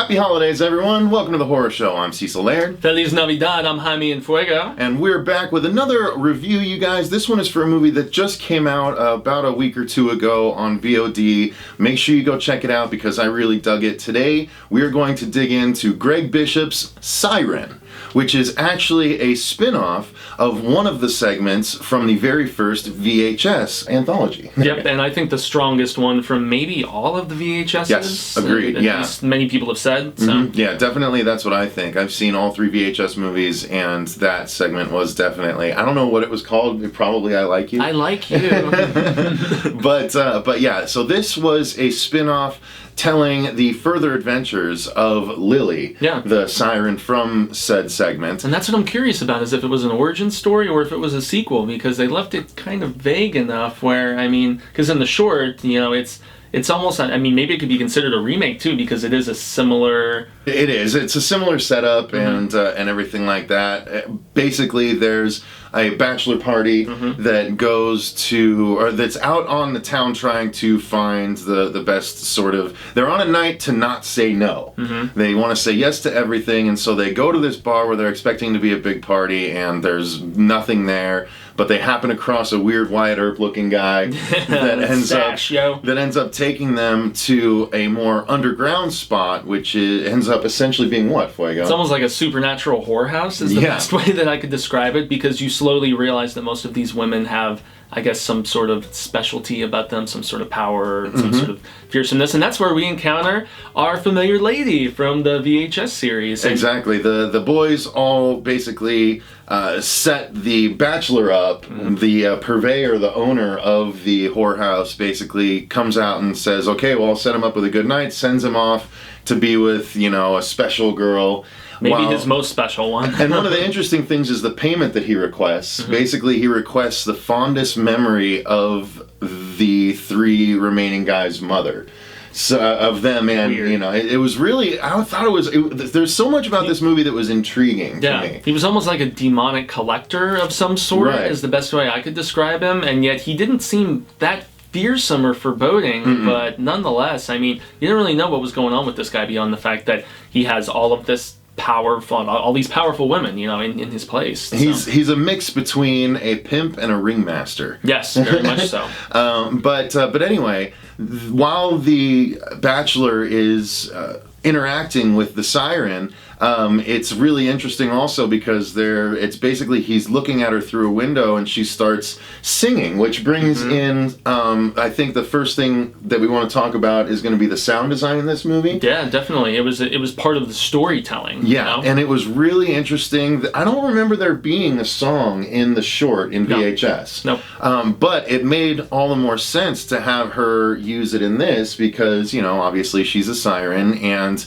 Happy holidays, everyone. Welcome to the Horror Show. I'm Cecil Laird. Feliz Navidad. I'm Jaime and Fuego. And we're back with another review, you guys. This one is for a movie that just came out about a week or two ago on VOD. Make sure you go check it out because I really dug it. Today, we are going to dig into Greg Bishop's Siren, which is actually a spin-off of one of the segments from the very first VHS anthology. Yep, and I think the strongest one from maybe all of the VHSs. Yes, agreed, At least many people have said. So. Mm-hmm. Yeah, definitely that's what I think. I've seen all three VHS movies, and that segment was definitely, I don't know what it was called, probably I Like You. I Like You. But yeah, so this was a spin-off telling the further adventures of Lily, the siren from said segment. And that's what I'm curious about, is if it was an origin story or if it was a sequel, because they left it kind of vague enough where, I mean, because in the short, you know, it's almost, I mean, maybe it could be considered a remake too, because it is a similar... It is. It's a similar setup and everything like that. Basically, there's a bachelor party that goes to, or that's out on the town trying to find the best sort of, they're on a night to not say no. They want to say yes to everything, and so they go to this bar where they're expecting to be a big party, and there's nothing there. But they happen across a weird Wyatt Earp looking guy that ends up taking them to a more underground spot, which ends up essentially being what, Fuego? It's almost like a supernatural whorehouse is the best way that I could describe it, because you slowly realize that most of these women have, I guess, some sort of specialty about them, some sort of power, some sort of fearsomeness, and that's where we encounter our familiar lady from the VHS series. Exactly. The boys all basically set the bachelor up. The purveyor, the owner of the whorehouse, basically comes out and says, okay, well, I'll set him up with a good night, sends him off to be with, you know, a special girl. Maybe his most special one. And one of the interesting things is the payment that he requests. Basically, he requests the fondest memory of the three remaining guys' mother. So, of them, and you know, it was really, I thought it was, there's so much about this movie that was intriguing to me. He was almost like a demonic collector of some sort, is the best way I could describe him, and yet he didn't seem that fearsome or foreboding, but nonetheless, I mean, you didn't really know what was going on with this guy beyond the fact that he has all of this powerful, all these powerful women, you know, in his place. So. He's a mix between a pimp and a ringmaster. Yes, very much so. But anyway, while the bachelor is interacting with the siren, it's really interesting also because it's basically he's looking at her through a window and she starts singing, which brings in, I think the first thing that we want to talk about is going to be the sound design in this movie. Yeah, definitely. It was part of the storytelling. Yeah, you know? and it was really interesting. I don't remember there being a song in the short in VHS. No. But it made all the more sense to have her use it in this because, you know, obviously she's a siren, and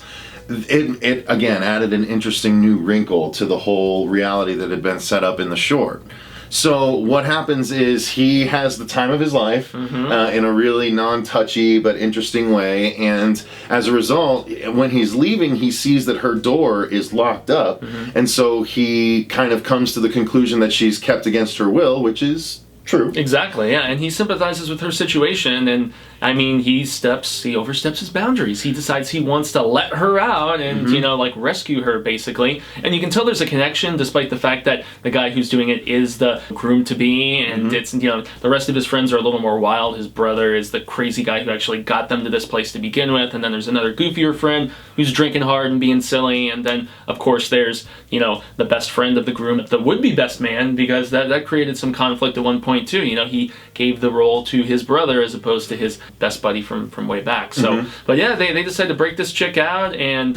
it again added an interesting new wrinkle to the whole reality that had been set up in the short. So what happens is he has the time of his life in a really non-touchy but interesting way, and as a result, when he's leaving, he sees that her door is locked up, and so he kind of comes to the conclusion that she's kept against her will, which is true. Exactly, yeah, and he sympathizes with her situation, and I mean, he oversteps his boundaries. He decides he wants to let her out and, you know, like rescue her, basically. And you can tell there's a connection, despite the fact that the guy who's doing it is the groom-to-be, and it's, you know, the rest of his friends are a little more wild. His brother is the crazy guy who actually got them to this place to begin with, and then there's another goofier friend who's drinking hard and being silly, and then, of course, there's, you know, the best friend of the groom, the would-be best man, because that created some conflict at one point, too. You know, he gave the role to his brother as opposed to his best buddy from way back. So, but yeah, they decided to break this chick out, and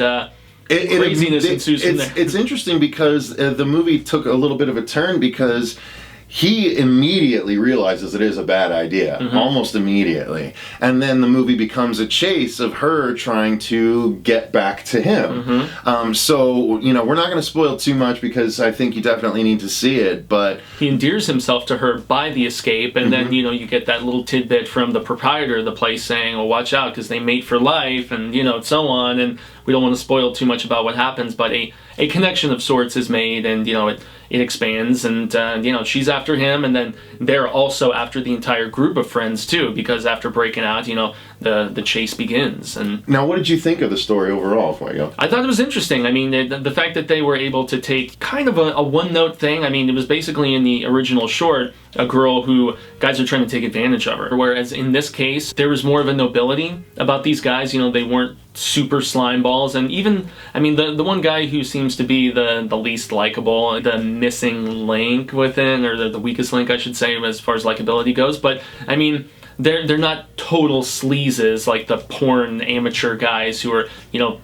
craziness ensues from there. It's interesting because the movie took a little bit of a turn because he immediately realizes it is a bad idea, almost immediately. And then the movie becomes a chase of her trying to get back to him. So, you know, we're not going to spoil too much because I think you definitely need to see it, but... He endears himself to her by the escape, and then, you know, you get that little tidbit from the proprietor of the place saying, well, watch out, because they mate for life, and, you know, so on, and we don't want to spoil too much about what happens, but a connection of sorts is made, and, you know, it expands, and you know, she's after him, and then they're also after the entire group of friends too, because after breaking out, you know, the chase begins. And now, what did you think of the story overall, Fuego? I thought it was interesting. I mean, the fact that they were able to take kind of a one-note thing. I mean, it was basically in the original short, a girl who guys are trying to take advantage of her. Whereas in this case, there was more of a nobility about these guys. You know, they weren't super slime balls. And even, I mean, the one guy who seems to be the least likable, the missing link within, or the weakest link, I should say, as far as likability goes. But, I mean, they're not total sleazes like the porn amateur guys who are, you know,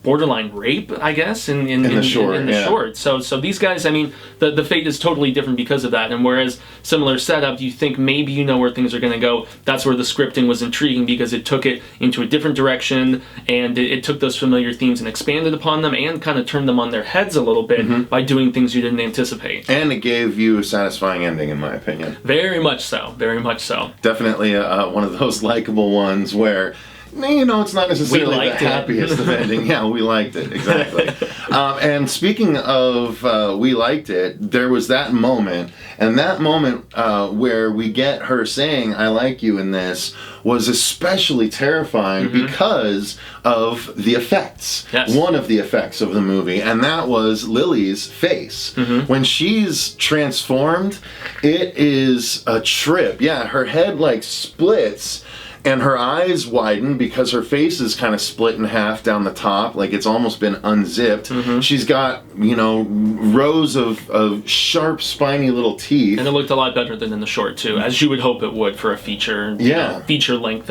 borderline rape, I guess, in the short. So these guys, I mean, the fate is totally different because of that. And whereas similar setup, you think maybe you know where things are going to go. That's where the scripting was intriguing because it took it into a different direction, and it took those familiar themes and expanded upon them and kind of turned them on their heads a little bit by doing things you didn't anticipate. And it gave you a satisfying ending, in my opinion. Very much so. Very much so. Definitely one of those likable ones where, you know, it's not necessarily the happiest of ending. Yeah, we liked it, exactly. And speaking of we liked it, there was that moment, and that moment where we get her saying, I like you in this, was especially terrifying because of the effects. Yes. One of the effects of the movie, and that was Lily's face. When she's transformed, it is a trip. Yeah, her head like splits, and her eyes widen because her face is kind of split in half down the top, like it's almost been unzipped. She's got, you know, rows of sharp, spiny little teeth. And it looked a lot better than in the short, too, as you would hope it would for a feature, feature-length,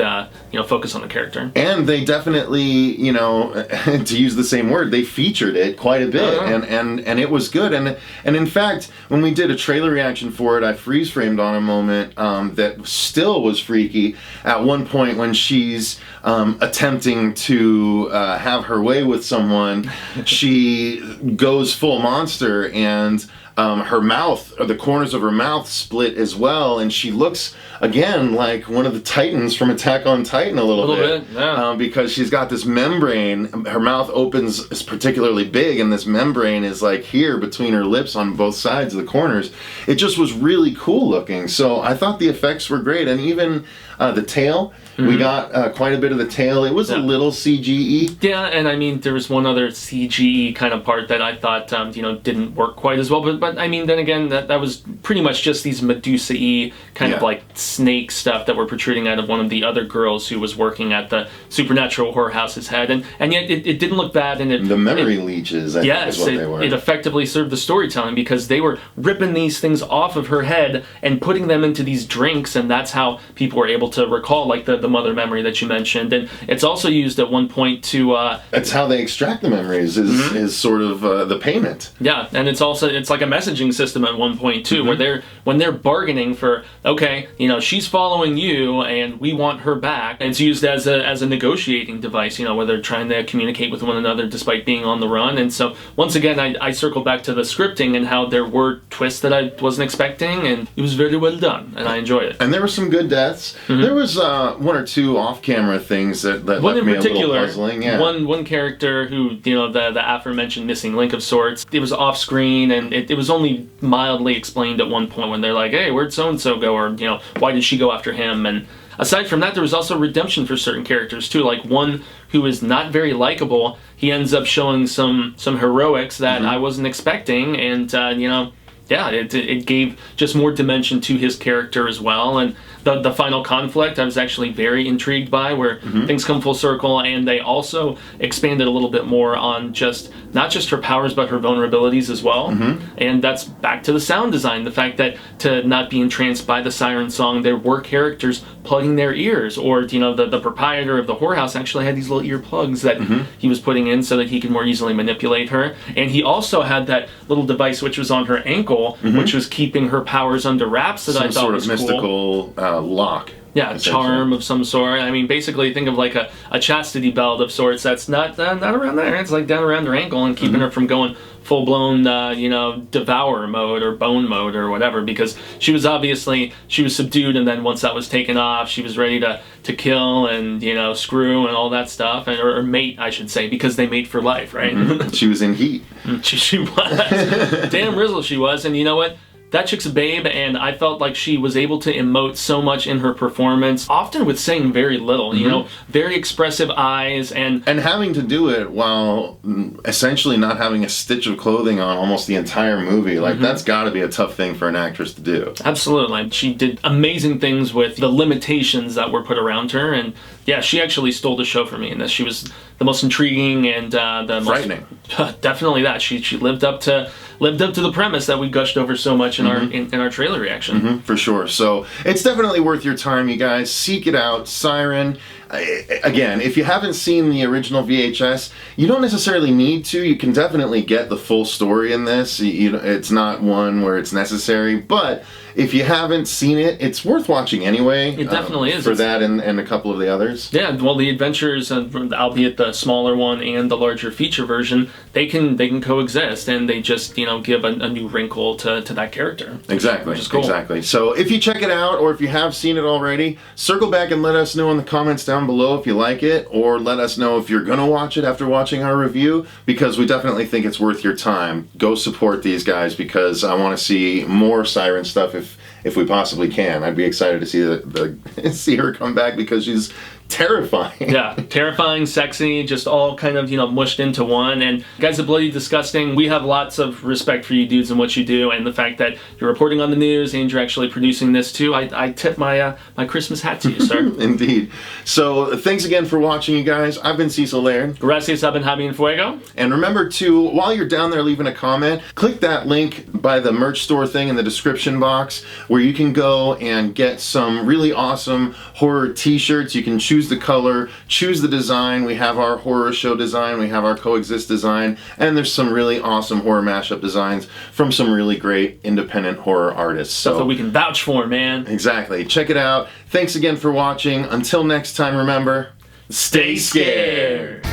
focus on the character. And they definitely, you know, to use the same word, they featured it quite a bit, and it was good. And in fact, when we did a trailer reaction for it, I freeze-framed on a moment that still was freaky. At one point when she's attempting to have her way with someone, she goes full monster, and her mouth, or the corners of her mouth, split as well, and she looks again like one of the Titans from Attack on Titan a little bit, because she's got this membrane. Her mouth opens particularly big, and this membrane is like here between her lips on both sides of the corners. It just was really cool looking. So I thought the effects were great, and even the tail. We got quite a bit of the tail. It was a little CGE. Yeah, and I mean, there was one other CGE kind of part that I thought, didn't work quite as well. But I mean, then again, that was pretty much just these Medusa-y kind of like snake stuff that were protruding out of one of the other girls who was working at the Supernatural Horror House's head. And yet it didn't look bad. And the memory leeches, I think is what they were. It effectively served the storytelling because they were ripping these things off of her head and putting them into these drinks, and that's how people were able to recall, like the mother memory that you mentioned. And it's also used at one point to that's how they extract the memories, is sort of the payment. Yeah, and it's like a messaging system at one point too, where when they're bargaining for, okay, you know, she's following you and we want her back. It's used as a negotiating device, you know, where they're trying to communicate with one another despite being on the run. And so once again, I circle back to the scripting and how there were twists that I wasn't expecting, and it was very well done, and I enjoyed it. And there were some good deaths. There was one or two off-camera things that left me a little puzzling. Yeah. One character who, you know, the aforementioned missing link of sorts, it was off-screen, and it was only mildly explained at one point when they're like, hey, where'd so-and-so go, or, you know, why did she go after him? And aside from that, there was also redemption for certain characters too, like one who is not very likable. He ends up showing some heroics that I wasn't expecting, and it gave just more dimension to his character as well. And the final conflict I was actually very intrigued by, where things come full circle, and they also expanded a little bit more on not just her powers but her vulnerabilities as well. And that's back to the sound design, the fact that to not be entranced by the Siren song, there were characters plugging their ears, or, you know, the proprietor of the whorehouse actually had these little ear plugs that he was putting in so that he could more easily manipulate her. And he also had that little device which was on her ankle, which was keeping her powers under wraps, that I thought was cool. Some sort of mystical lock. Yeah, charm of some sort. I mean, basically think of like a chastity belt of sorts that's not around there. It's like down around her ankle and keeping her from going full-blown, devour mode or bone mode or whatever, because she was subdued, and then once that was taken off, she was ready to kill and, you know, screw and all that stuff, or mate, I should say, because they mate for life, right? She was in heat. She was. Damn Rizzle she was, and you know what? that chick's a babe, and I felt like she was able to emote so much in her performance, often with saying very little, you know, very expressive eyes, and having to do it while essentially not having a stitch of clothing on almost the entire movie. Like, that's got to be a tough thing for an actress to do. Absolutely. She did amazing things with the limitations that were put around her, and yeah, she actually stole the show for me in this. She was the most intriguing and the frightening. Definitely that. She lived up to the premise that we gushed over so much in our in our trailer reaction. For sure. So it's definitely worth your time, you guys. Seek it out. Siren. Again, if you haven't seen the original VHS, you don't necessarily need to. You can definitely get the full story in this. It's not one where it's necessary, but if you haven't seen it, it's worth watching anyway. It definitely is. For that and a couple of the others. Yeah, well, the adventures, albeit the smaller one and the larger feature version, they can coexist, and they just give a new wrinkle to that character. Exactly. Which is cool. Exactly. So if you check it out, or if you have seen it already, circle back and let us know in the comments down below if you like it, or let us know if you're gonna watch it after watching our review, because we definitely think it's worth your time. Go support these guys, because I want to see more Siren stuff if we possibly can. I'd be excited to see see her come back, because she's terrifying. Yeah, terrifying, sexy, just all kind of, mushed into one. And Guys of Bloody Disgusting, we have lots of respect for you dudes and what you do, and the fact that you're reporting on the news and you're actually producing this too. I tip my my Christmas hat to you, sir. Indeed. So thanks again for watching, you guys. I've been Cecil Laird. Gracias, I've been Jaime Fuego. And remember to, while you're down there leaving a comment, click that link by the merch store thing in the description box, where you can go and get some really awesome horror t-shirts. You can choose the color, choose the design. We have our horror show design, we have our coexist design, and there's some really awesome horror mashup designs from some really great independent horror artists. Stuff that we can vouch for, man. Exactly. Check it out. Thanks again for watching. Until next time, remember, stay scared.